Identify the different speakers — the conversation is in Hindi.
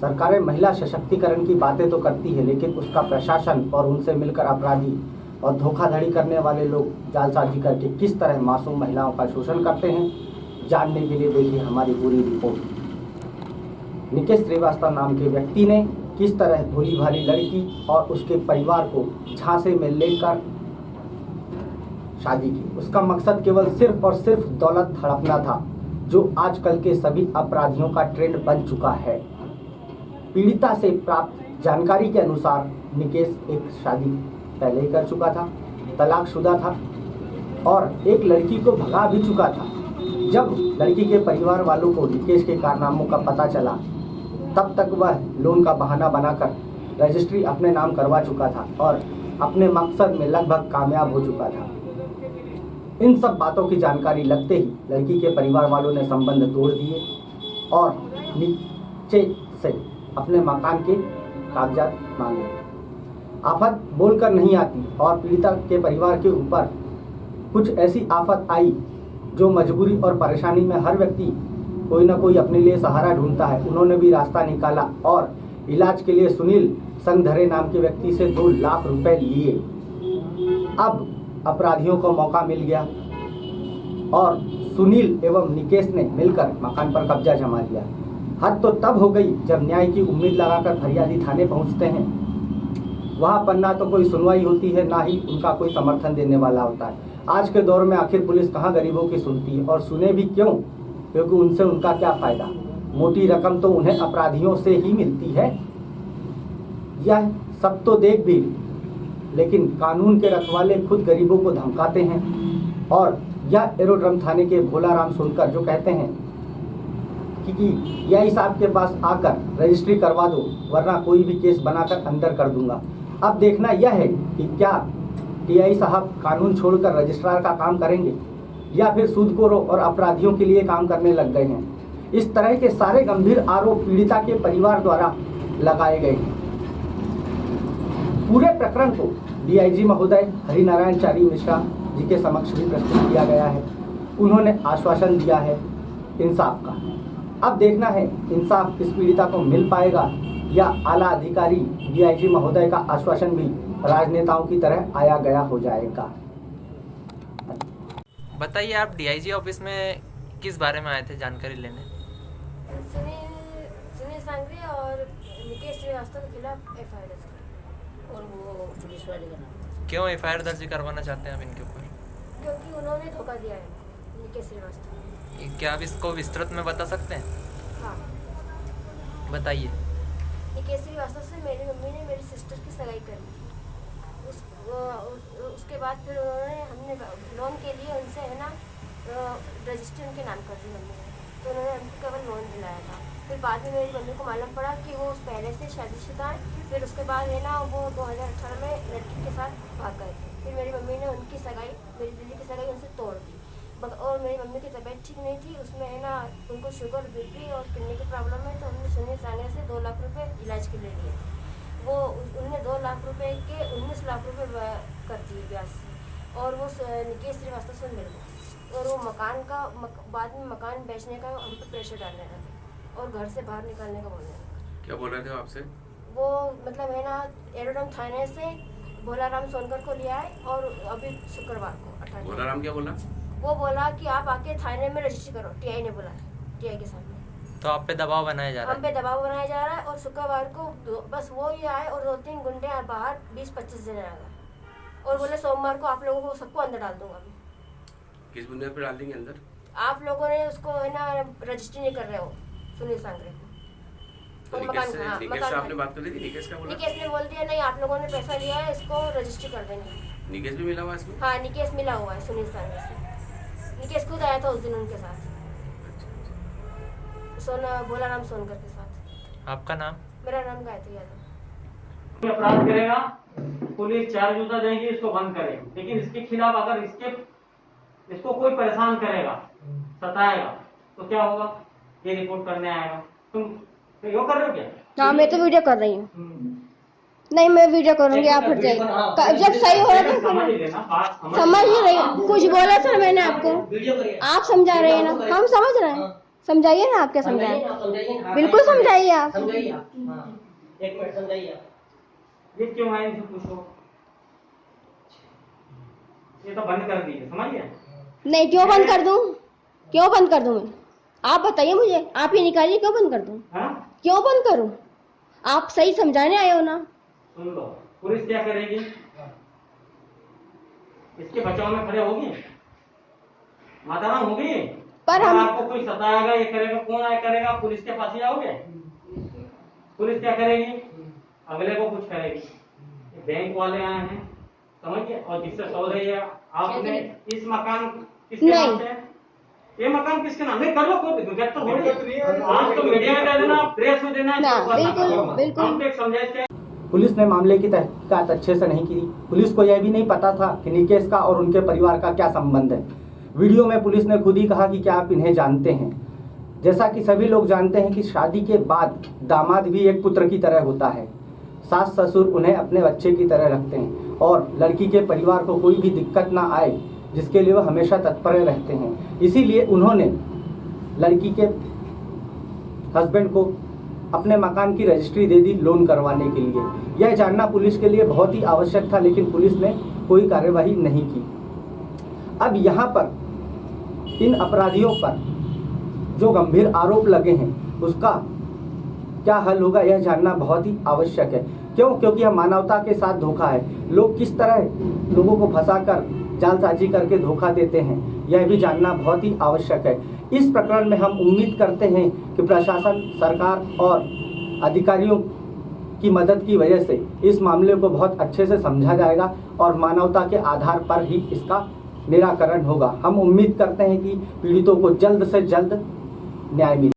Speaker 1: सरकारें महिला सशक्तिकरण की बातें तो करती है, लेकिन उसका प्रशासन और उनसे मिलकर अपराधी और धोखाधड़ी करने वाले लोग जालसाजी करके किस तरह मासूम महिलाओं का शोषण करते हैं, जानने के लिए देखिए हमारी पूरी रिपोर्ट। निकेश श्रीवास्तव नाम के व्यक्ति ने किस तरह भोली भाली लड़की और उसके परिवार को झांसे में लेकर शादी की। उसका मकसद केवल सिर्फ और सिर्फ दौलत हड़पना था, जो आजकल के सभी अपराधियों का ट्रेंड बन चुका है। पीड़िता से प्राप्त जानकारी के अनुसार निकेश एक शादी पहले ही कर चुका था, तलाकशुदा था और एक लड़की को भगा भी चुका था। जब लड़की के परिवार वालों को निकेश के कारनामों का पता चला, तब तक वह लोन का बहाना बनाकर रजिस्ट्री अपने नाम करवा चुका था और अपने मकसद में लगभग कामयाब हो चुका था। इन सब बातों की जानकारी लगते ही लड़की के परिवार वालों ने संबंध तोड़ दिए और नीचे से अपने मकान के कागजात मांगे। आफत बोलकर नहीं आती और पीड़िता के परिवार के ऊपर कुछ ऐसी आफत आई जो मजबूरी और परेशानी में हर व्यक्ति कोई ना कोई अपने लिए सहारा ढूंढता है। उन्होंने भी रास्ता निकाला और इलाज के लिए सुनील संगधरे नाम के व्यक्ति से 2 लाख रुपए लिए। अब अपराधियों को मौका मिल गया और सुनील एवं निकेश ने मिलकर मकान पर कब्जा जमा लिया। हद तो तब हो गई जब न्याय की उम्मीद लगाकर फरियादी थाने पहुंचते हैं। वहां पर ना तो कोई सुनवाई होती है, ना ही उनका कोई समर्थन देने वाला होता है। आज के दौर में आखिर पुलिस कहां गरीबों की सुनती है, और सुने भी क्यों, क्योंकि उनसे उनका क्या फायदा। मोटी रकम तो उन्हें अपराधियों से ही मिलती है। यह सब तो देख भी, लेकिन कानून के रखवाले खुद गरीबों को धमकाते हैं। और यह एरोड्रम थाने के भोलाराम सोनकर जो कहते हैं कि यही साहब के पास आकर रजिस्ट्री करवा दो, वरना कोई भी केस बनाकर अंदर कर दूंगा। अब देखना यह है कि क्या टीआई साहब कानून छोड़कर रजिस्ट्रार का काम करेंगे या फिर सूदखोरों और अपराधियों के लिए काम करने लग गए हैं। इस तरह के सारे गंभीर आरोप पीड़िता के परिवार द्वारा लगाए गए हैं। पूरे प्रकरण को डीआईजी महोदय हरिनारायण चारी मिश्रा जी के समक्ष भी प्रस्तुत किया गया है। उन्होंने आश्वासन दिया है इंसाफ का। अब देखना है इंसाफ इस पीड़िता को मिल पाएगा या आला अधिकारी डीआईजी महोदय का आश्वासन भी राजनेताओं की तरह आया गया हो जाएगा।
Speaker 2: बताइए, आप डीआईजी ऑफिस में किस बारे में आए थे जानकारी लेने?
Speaker 3: सुनील सांगरे और निकेश श्रीवास्तव के खिलाफ एफआईआर दर्ज करें। और वो पुलिस वाले का नाम
Speaker 2: क्यों एफआईआर दर्ज करवाना चाहते हैं आप इनके ऊपर?
Speaker 3: क्योंकि उन्होंने धोखा दिया है निकेश श्रीवास्तव।
Speaker 2: क्या आप इसको विस्तृत में बता सकते हैं?
Speaker 3: हाँ,
Speaker 2: बताइए।
Speaker 3: निकेश श्रीवास्तव से मेरी मम्मी ने मेरी सिस्टर की सगाई कर दी। उसके बाद फिर हमने लोन के लिए उनसे है ना रजिस्ट्री उनके नाम कर दी मम्मी ने, तो उन्होंने हमको केवल लोन दिलाया था। फिर बाद में मेरी मम्मी को मालूम पड़ा कि वो पहले से शादीशुदा है। फिर उसके बाद है ना वो 2018 में लड़की के साथ भाग गए थे। फिर मेरी मम्मी ने उनकी सगाई, मेरी दीदी की सगाई उनसे तोड़ दी। और मेरी मम्मी की तबीयत ठीक नहीं थी, उसमें है ना उनको शुगर, बीपी और किडनी की प्रॉब्लम है, तो हमने सुनील सांगरे से 2 लाख रुपए इलाज के लिए लिए। वो उन्होंने 2 लाख रुपए के 19 लाख रुपए कर दिए ब्याज से, और वो निकेश श्रीवास्तव से मिल गए। और वो मकान का बाद में मकान बेचने का हम पे प्रेशर डालने लगे और घर से बाहर निकालने का बोलने लगे।
Speaker 4: क्या बोल रहे थे आपसे?
Speaker 3: वो मतलब है ना एरोड्रम थाने से भोलाराम सोनकर को लिया है, और अभी शुक्रवार को 18।
Speaker 4: भोलाराम क्या बोला?
Speaker 3: वो बोला कि आप आके थाने में रजिस्ट्री करो। टीआई ने बोला, टीआई के सामने।
Speaker 2: तो आप पे दबाव बनाया जा रहा है?
Speaker 3: हम पे दबाव बनाया जा रहा है। और शुक्रवार को बस वो ही आए और 2-3 गुंडे बाहर 20-25 जने आ गए और बोले सोमवार को आप लोगों को सबको अंदर डाल दूंगा। अभी
Speaker 4: किस बुनियाद पर डाल देंगे अंदर?
Speaker 3: आप लोगों ने उसको है ना रजिस्ट्री नहीं कर रहे हो सुनील सांगरे को।
Speaker 4: तो निकेश से आपने बात कर ली थी? निकेश क्या बोला?
Speaker 3: निकेश ने बोल दिया नहीं, आप लोगों ने पैसा लिया है, इसको रजिस्ट्री कर देंगे।
Speaker 4: निकेश भी मिला हुआ है इसमें?
Speaker 3: हाँ, निकेश मिला हुआ है सुनील सांगरे से। निकेश खुद आया था उस दिन उनके साथ, भोलाराम सोनकर के साथ।
Speaker 2: आपका नाम?
Speaker 3: मेरा नाम गायत्री यादव।
Speaker 5: अपराध करेगा, पुलिस 4 जूता देगी, इसको बंद करेगी। लेकिन इसके खिलाफ अगर इसको कोई परेशान करेगा, सताएगा, तो क्या होगा? ये रिपोर्ट करने आएगा। तुम यो कर रहे हो क्या?
Speaker 6: हाँ, मैं तो वीडियो कर रही हूँ। नहीं, मैं वीडियो करूंगी, आप हट जाइए। जब सही हो रहा तो समझ नहीं रही, कुछ बोला था मैंने आपको, आप समझा रहे हैं ना, हम समझ रहे हैं, समझाइए ना, आप क्या
Speaker 1: समझाइए
Speaker 6: समझाएं?
Speaker 1: ना, समझाइए ना।
Speaker 6: बिल्कुल समझाइए आप।
Speaker 1: समझाइए आप। हाँ, 1 मिनट समझाइए आप।
Speaker 5: ये क्यों है इनसे पूछो। ये तो बंद कर दीजिए, समझिए।
Speaker 6: नहीं, क्यों बंद कर दूं? क्यों बंद कर दूं मैं? आप बताइए मुझे, आप ही निकालिए, क्यों बंद कर दूं?
Speaker 5: हाँ
Speaker 6: क्यों बंद करूं? आप सही समझाने आए हो ना।
Speaker 5: सुन लो, पुलिस क्या करेगी? इसके बचाव में खड़े होगी, माताराम होगी।
Speaker 6: पर
Speaker 5: अगर
Speaker 6: हम
Speaker 5: आपको कोई सताएगा, ये करेगा, कौन आया करेगा, पुलिस के पास ही आओगे। पुलिस क्या करेगी? अगले को कुछ करेगी। ये बैंक वाले आए हैं, समझिए, और जिससे सौदे है आपने इस मकान किसके नाम से है? ये मकान किसके नाम? नहीं कर लो, कोई दिक्कत तो होगी। आप तो मीडिया में दे देना, प्रेस में देना,
Speaker 6: ना,
Speaker 5: इसके ऊपर ना
Speaker 6: बिल्कुल,
Speaker 5: करो।
Speaker 6: बिल्कुल।
Speaker 5: हम तो एक समझाइए।
Speaker 1: पुलिस ने मामले की तहकीकात अच्छे से नहीं की। पुलिस को यह भी नहीं पता था कि निकेश का और उनके परिवार का क्या संबंध है। वीडियो में पुलिस ने खुद ही कहा कि क्या आप इन्हें जानते हैं। जैसा कि सभी लोग जानते हैं कि शादी के बाद दामाद भी एक पुत्र की तरह होता है। सास ससुर उन्हें अपने बच्चे की तरह रखते हैं और लड़की के परिवार को कोई भी दिक्कत ना आए, जिसके लिए वो हमेशा तत्पर रहते हैं। इसीलिए उन्होंने लड़की के हस्बैंड को अपने मकान की रजिस्ट्री दे दी लोन करवाने के लिए। यह जानना पुलिस के लिए बहुत ही आवश्यक था, लेकिन पुलिस ने कोई कार्यवाही नहीं की। अब यहाँ पर इन अपराधियों पर जो गंभीर आरोप लगे हैं उसका क्या हल होगा, यह जानना बहुत ही आवश्यक है। क्यों? क्योंकि यह मानवता के साथ धोखा है। लोग किस तरह लोगों को फंसाकर जालसाजी करके धोखा देते हैं, यह भी जानना बहुत ही आवश्यक है। इस प्रकरण में हम उम्मीद करते हैं कि प्रशासन, सरकार और अधिकारियों की मदद की वजह से इस मामले को बहुत अच्छे से समझा जाएगा और मानवता के आधार पर ही इसका निराकरण होगा। हम उम्मीद करते हैं कि पीड़ितों को जल्द से जल्द न्याय मिले।